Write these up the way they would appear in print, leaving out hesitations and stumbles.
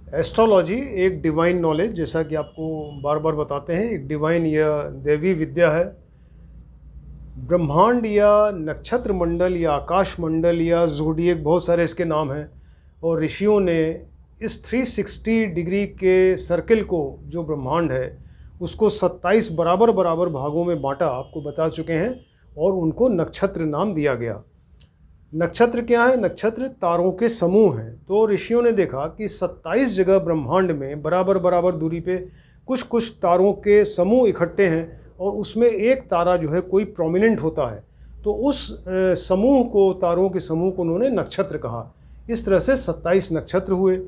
Astrology एक divine knowledge, जैसा कि आपको बार बार बताते हैं, एक डिवाइन या दैवी विद्या है। ब्रह्मांड या नक्षत्र मंडल या आकाश मंडल या ज़ोडिएक, बहुत सारे इसके नाम हैं। और ऋषियों ने इस 360 डिग्री के सर्किल को, जो ब्रह्मांड है, उसको 27 बराबर बराबर भागों में बांटा, आपको बता चुके हैं, और उनको नक्षत्र नाम दिया गया। नक्षत्र क्या है? नक्षत्र तारों के समूह हैं। तो ऋषियों ने देखा कि 27 जगह ब्रह्मांड में बराबर बराबर दूरी पे कुछ कुछ तारों के समूह इकट्ठे हैं, और उसमें एक तारा जो है कोई प्रोमिनेंट होता है। तो उस समूह को, तारों के समूह को उन्होंने नक्षत्र कहा। इस तरह से 27 नक्षत्र हुए।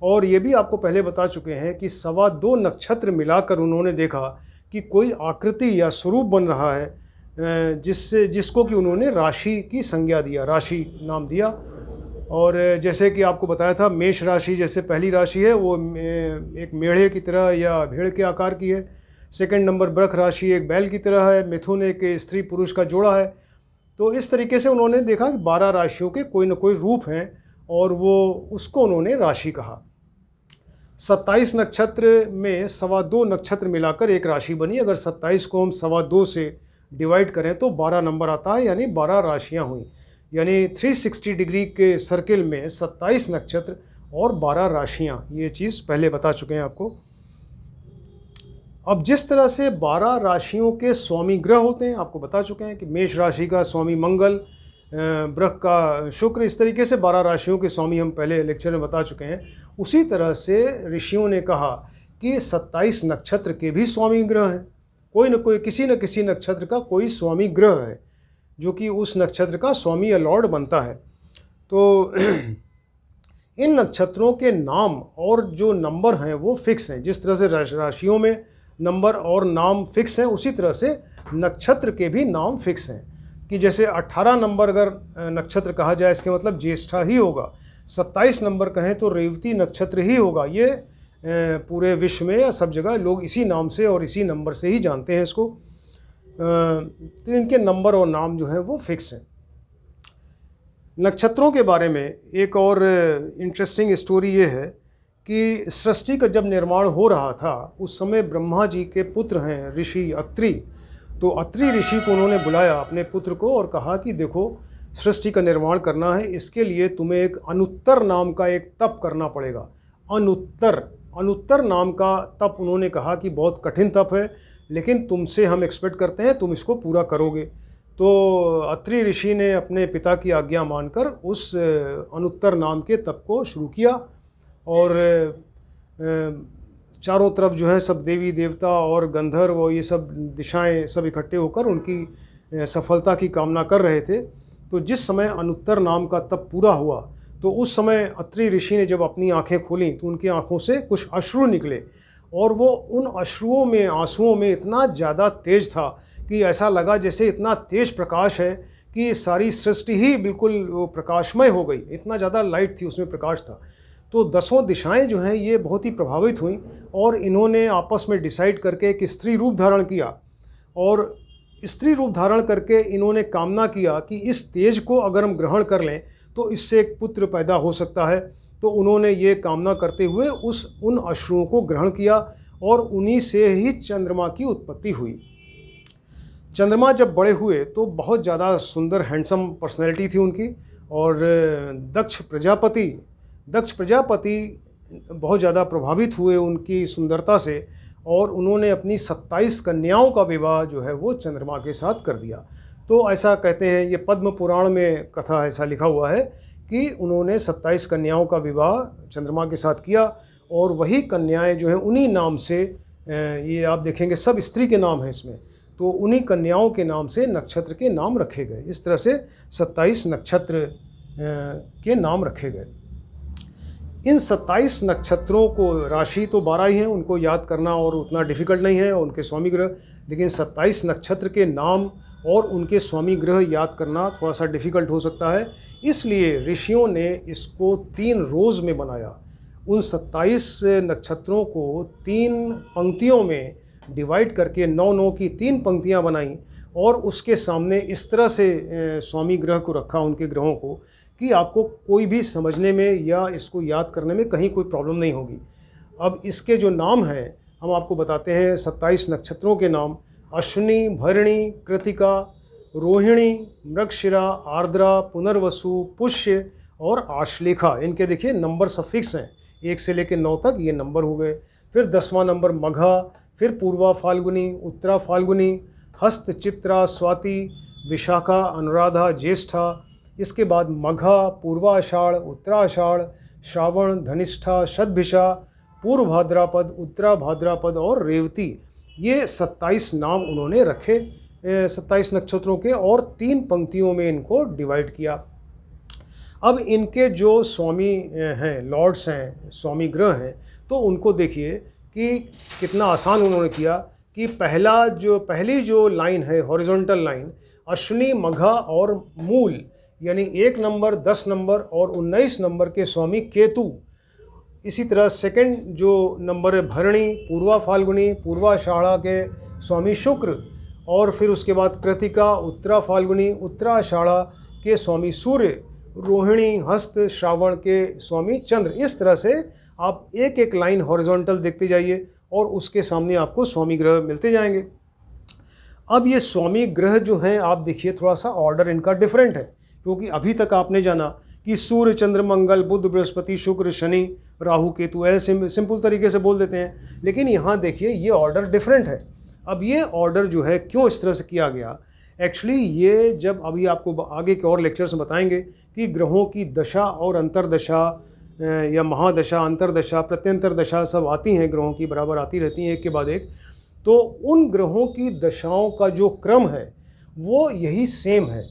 और ये भी आपको पहले बता चुके हैं कि 2.25 नक्षत्र मिलाकर उन्होंने देखा कि कोई आकृति या स्वरूप बन रहा है, जिसको कि उन्होंने राशि की संज्ञा दिया, राशि नाम दिया। और जैसे कि आपको बताया था, मेष राशि जैसे पहली राशि है, वो एक मेढ़े की तरह या भेड़ के आकार की है। सेकंड नंबर वृष राशि एक बैल की तरह है। मिथुन एक स्त्री पुरुष का जोड़ा है। तो इस तरीके से उन्होंने देखा कि 12 राशियों के कोई न कोई रूप हैं, और वो उसको उन्होंने राशि कहा। 27 नक्षत्र में 2.25 नक्षत्र मिलाकर एक राशि बनी। अगर 27 को हम 2.25 से डिवाइड करें तो 12 नंबर आता है, यानी 12 राशियां हुई। यानी 360 डिग्री के सर्किल में 27 नक्षत्र और 12 राशियां, ये चीज़ पहले बता चुके हैं आपको। अब जिस तरह से 12 राशियों के स्वामी ग्रह होते हैं, आपको बता चुके हैं कि मेष राशि का स्वामी मंगल, वृष का शुक्र, इस तरीके से 12 राशियों के स्वामी हम पहले लेक्चर में बता चुके हैं। उसी तरह से ऋषियों ने कहा कि 27 नक्षत्र के भी स्वामी ग्रह हैं। कोई न कोई, किसी न किसी नक्षत्र का कोई स्वामी ग्रह है, जो कि उस नक्षत्र का स्वामी या लॉर्ड बनता है। तो इन नक्षत्रों के नाम और जो नंबर हैं वो फिक्स हैं। जिस तरह से राशियों में नंबर और नाम फिक्स हैं, उसी तरह से नक्षत्र के भी नाम फिक्स हैं। कि जैसे 18 नंबर अगर नक्षत्र कहा जाए, इसके मतलब ज्येष्ठा ही होगा। 27 नंबर कहें तो रेवती नक्षत्र ही होगा। ये पूरे विश्व में या सब जगह लोग इसी नाम से और इसी नंबर से ही जानते हैं इसको। तो इनके नंबर और नाम जो है वो फिक्स हैं। नक्षत्रों के बारे में एक और इंटरेस्टिंग स्टोरी ये है कि सृष्टि का जब निर्माण हो रहा था, उस समय ब्रह्मा जी के पुत्र हैं ऋषि अत्रि। तो अत्रि ऋषि को उन्होंने बुलाया, अपने पुत्र को, और कहा कि देखो, सृष्टि का निर्माण करना है, इसके लिए तुम्हें एक अनुत्तर नाम का एक तप करना पड़ेगा। अनुत्तर नाम का तप उन्होंने कहा कि बहुत कठिन तप है, लेकिन तुमसे हम एक्सपेक्ट करते हैं तुम इसको पूरा करोगे। तो अत्रि ऋषि ने अपने पिता की आज्ञा मानकर उस अनुत्तर नाम के तप को शुरू किया। और चारों तरफ जो है सब देवी देवता और गंधर्व और ये सब दिशाएं सब इकट्ठे होकर उनकी सफलता की कामना कर रहे थे। तो जिस समय अनुत्तर नाम का तप पूरा हुआ, तो उस समय अत्रि ऋषि ने जब अपनी आंखें खोलीं तो उनकी आंखों से कुछ अश्रु निकले, और वो उन अश्रुओं में, आंसुओं में इतना ज़्यादा तेज था कि ऐसा लगा जैसे इतना तेज प्रकाश है कि सारी सृष्टि ही बिल्कुल वो प्रकाशमय हो गई। इतना ज़्यादा लाइट थी, उसमें प्रकाश था। तो 10 दिशाएं जो हैं ये बहुत ही प्रभावित हुई, और इन्होंने आपस में डिसाइड करके एक स्त्री रूप धारण किया। और स्त्री रूप धारण करके इन्होंने कामना किया कि इस तेज को अगर हम ग्रहण कर लें तो इससे एक पुत्र पैदा हो सकता है। तो उन्होंने ये कामना करते हुए उन अश्रुओं को ग्रहण किया, और उन्हीं से ही चंद्रमा की उत्पत्ति हुई। चंद्रमा जब बड़े हुए तो बहुत ज़्यादा सुंदर, हैंडसम पर्सनैलिटी थी उनकी। और दक्ष प्रजापति बहुत ज़्यादा प्रभावित हुए उनकी सुंदरता से, और उन्होंने अपनी 27 कन्याओं का विवाह जो है वो चंद्रमा के साथ कर दिया। तो ऐसा कहते हैं, ये पद्म पुराण में कथा ऐसा लिखा हुआ है कि उन्होंने 27 कन्याओं का विवाह चंद्रमा के साथ किया, और वही कन्याएं जो हैं उन्हीं नाम से, ये आप देखेंगे सब स्त्री के नाम हैं इसमें, तो उन्हीं कन्याओं के नाम से नक्षत्र के नाम रखे गए। इस तरह से 27 नक्षत्र के नाम रखे गए। इन 27 नक्षत्रों को, राशि तो 12 ही हैं, उनको याद करना और उतना डिफ़िकल्ट नहीं है, उनके स्वामी ग्रह, लेकिन 27 नक्षत्र के नाम और उनके स्वामी ग्रह याद करना थोड़ा सा डिफ़िकल्ट हो सकता है। इसलिए ऋषियों ने इसको 3 रोज़ में बनाया। उन 27 नक्षत्रों को 3 पंक्तियों में डिवाइड करके 9-9 की 3 पंक्तियां बनाई, और उसके सामने इस तरह से स्वामी ग्रह को रखा, उनके ग्रहों को, कि आपको कोई भी समझने में या इसको याद करने में कहीं कोई प्रॉब्लम नहीं होगी। अब इसके जो नाम हैं हम आपको बताते हैं, 27 नक्षत्रों के नाम: अश्विनी, भरणी, कृतिका, रोहिणी, मृगशिरा, आर्द्रा, पुनर्वसु, पुष्य और आश्लेषा। इनके देखिए नंबर सफिक्स हैं, 1 से लेकर 9 तक ये नंबर हो गए। फिर 10वां नंबर मघा, फिर पूर्वा फाल्गुनी, उत्तरा फाल्गुनी, हस्त, चित्रा, स्वाति, विशाखा, अनुराधा, ज्येष्ठा। इसके बाद मघा, पूर्वाषाढ़, उत्तराषाढ़, श्रावण, धनिष्ठा, शतभिषा, पूर्व भाद्रापद, उत्तरा भाद्रापद और रेवती। ये 27 नाम उन्होंने रखे 27 नक्षत्रों के, और 3 पंक्तियों में इनको डिवाइड किया। अब इनके जो स्वामी हैं, लॉर्ड्स हैं, स्वामी ग्रह हैं, तो उनको देखिए कि कितना आसान उन्होंने किया कि पहली जो लाइन है, हॉरिजॉन्टल लाइन, अश्विनी, मघा और मूल, यानी 1 नंबर, 10 नंबर और 19 नंबर के स्वामी केतु। इसी तरह सेकंड जो नंबर है भरणी, पूर्वा फाल्गुनी, पूर्वाषाढ़ा के स्वामी शुक्र, और फिर उसके बाद कृतिका, उत्तरा फाल्गुनी, उत्तराषाढ़ा के स्वामी सूर्य, रोहिणी, हस्त, श्रावण के स्वामी चंद्र। इस तरह से आप एक एक लाइन हॉरिजॉन्टल देखते जाइए और उसके सामने आपको स्वामी ग्रह मिलते जाएंगे। अब ये स्वामी ग्रह जो हैं, आप देखिए थोड़ा सा ऑर्डर इनका डिफरेंट है, क्योंकि अभी तक आपने जाना कि सूर्य, चंद्र, मंगल, बुध, बृहस्पति, शुक्र, शनि, राहु, केतु, ऐसे सिंपल तरीके से बोल देते हैं। लेकिन यहाँ देखिए ये ऑर्डर डिफरेंट है। अब ये ऑर्डर जो है क्यों इस तरह से किया गया, एक्चुअली ये जब अभी आपको आगे के और लेक्चर्स में बताएंगे कि ग्रहों की दशा और अंतरदशा या महादशा, अंतरदशा, प्रत्यंतर दशा सब आती हैं, ग्रहों की बराबर आती रहती हैं एक के बाद एक। तो उन ग्रहों की दशाओं का जो क्रम है वो यही सेम है।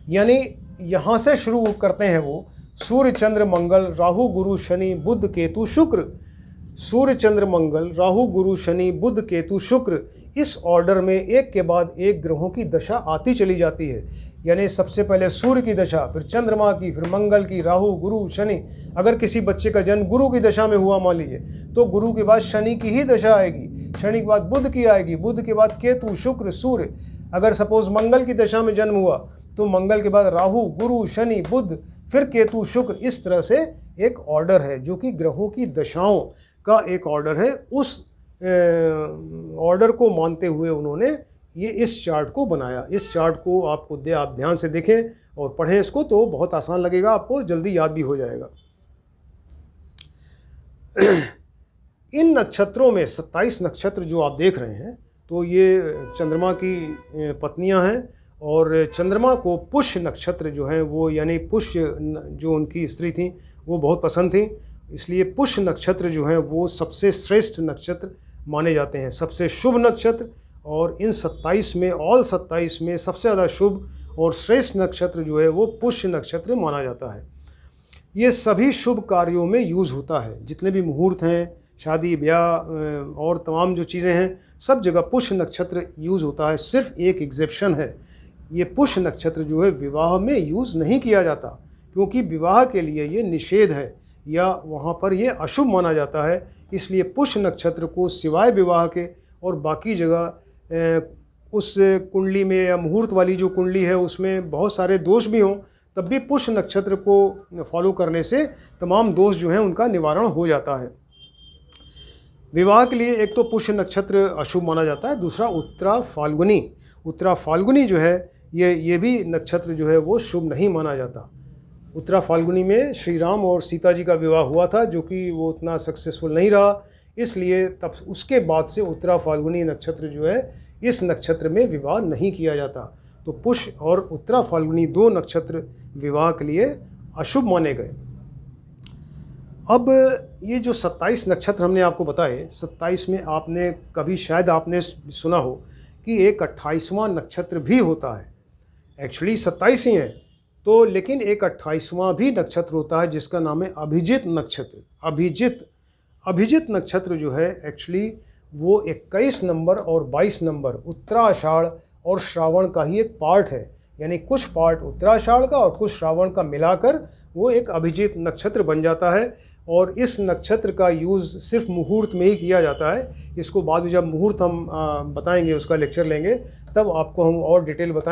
यानी यहाँ से शुरू करते हैं वो सूर्य, चंद्र, मंगल, राहु, गुरु, शनि, बुध, केतु, शुक्र। सूर्य, चंद्र, मंगल, राहु, गुरु, शनि, बुध, केतु, शुक्र, इस ऑर्डर में एक के बाद एक ग्रहों की दशा आती चली जाती है। यानी सबसे पहले सूर्य की दशा, फिर चंद्रमा की, फिर मंगल की, राहु, गुरु, शनि। अगर किसी बच्चे का जन्म गुरु की दशा में हुआ मान लीजिए, तो गुरु के बाद शनि की ही दशा आएगी, शनि के बाद बुध की आएगी, बुध के बाद केतु, शुक्र, सूर्य। अगर सपोज मंगल की दशा में जन्म हुआ तो मंगल के बाद राहु, गुरु, शनि, बुध, फिर केतु, शुक्र। इस तरह से एक ऑर्डर है जो कि ग्रहों की दशाओं का एक ऑर्डर है। उस ऑर्डर को मानते हुए उन्होंने ये इस चार्ट को बनाया। इस चार्ट को आप ध्यान से देखें और पढ़ें इसको, तो बहुत आसान लगेगा, आपको जल्दी याद भी हो जाएगा। इन नक्षत्रों में 27 नक्षत्र जो आप देख रहे हैं, तो ये चंद्रमा की पत्नियां हैं, और चंद्रमा को पुष्य नक्षत्र जो है वो, यानी पुष्य जो उनकी स्त्री थी वो बहुत पसंद थी, इसलिए पुष्य नक्षत्र जो है वो सबसे श्रेष्ठ नक्षत्र माने जाते हैं, सबसे शुभ नक्षत्र। और इन 27 में, ऑल 27 में सबसे ज़्यादा शुभ और श्रेष्ठ नक्षत्र जो है वो पुष्य नक्षत्र माना जाता है। ये सभी शुभ कार्यों में यूज़ होता है, जितने भी मुहूर्त हैं, शादी ब्याह और तमाम जो चीज़ें हैं, सब जगह पुष्य नक्षत्र यूज़ होता है। सिर्फ एक एग्जेप्शन है, ये पुष्य नक्षत्र जो है विवाह में यूज़ नहीं किया जाता, क्योंकि विवाह के लिए ये निषेध है या वहाँ पर ये अशुभ माना जाता है। इसलिए पुष्य नक्षत्र को सिवाय विवाह के और बाकी जगह उस कुंडली में या मुहूर्त वाली जो कुंडली है उसमें बहुत सारे दोष भी हों, तब भी पुष्य नक्षत्र को फॉलो करने से तमाम दोष जो हैं उनका निवारण हो जाता है। विवाह के लिए एक तो पुष्य नक्षत्र अशुभ माना जाता है, दूसरा उत्तरा फाल्गुनी। उत्तरा फाल्गुनी जो है ये भी नक्षत्र जो है वो शुभ नहीं माना जाता। उत्तरा फाल्गुनी में श्री राम और सीता जी का विवाह हुआ था, जो कि वो उतना सक्सेसफुल नहीं रहा, इसलिए तब उसके बाद से उत्तरा फाल्गुनी नक्षत्र जो है, इस नक्षत्र में विवाह नहीं किया जाता। तो पुष्य और उत्तरा फाल्गुनी 2 नक्षत्र विवाह के लिए अशुभ माने गए। अब ये जो 27 नक्षत्र हमने आपको बताए, 27 में आपने कभी शायद आपने सुना हो कि एक 28वां नक्षत्र भी होता है। एक्चुअली 27 ही हैं, तो लेकिन एक 28वां भी नक्षत्र होता है जिसका नाम है अभिजित नक्षत्र। अभिजित नक्षत्र जो है एक्चुअली वो 21 नंबर और 22 नंबर उत्तराषाढ़ और श्रावण का ही एक पार्ट है, यानी कुछ पार्ट उत्तराषाढ़ का और कुछ श्रावण का मिलाकर वो एक अभिजित नक्षत्र बन जाता है। और इस नक्षत्र का यूज़ सिर्फ मुहूर्त में ही किया जाता है। इसको बाद में जब मुहूर्त हम बताएंगे, उसका लेक्चर लेंगे, तब आपको हम और डिटेल बताएंगे।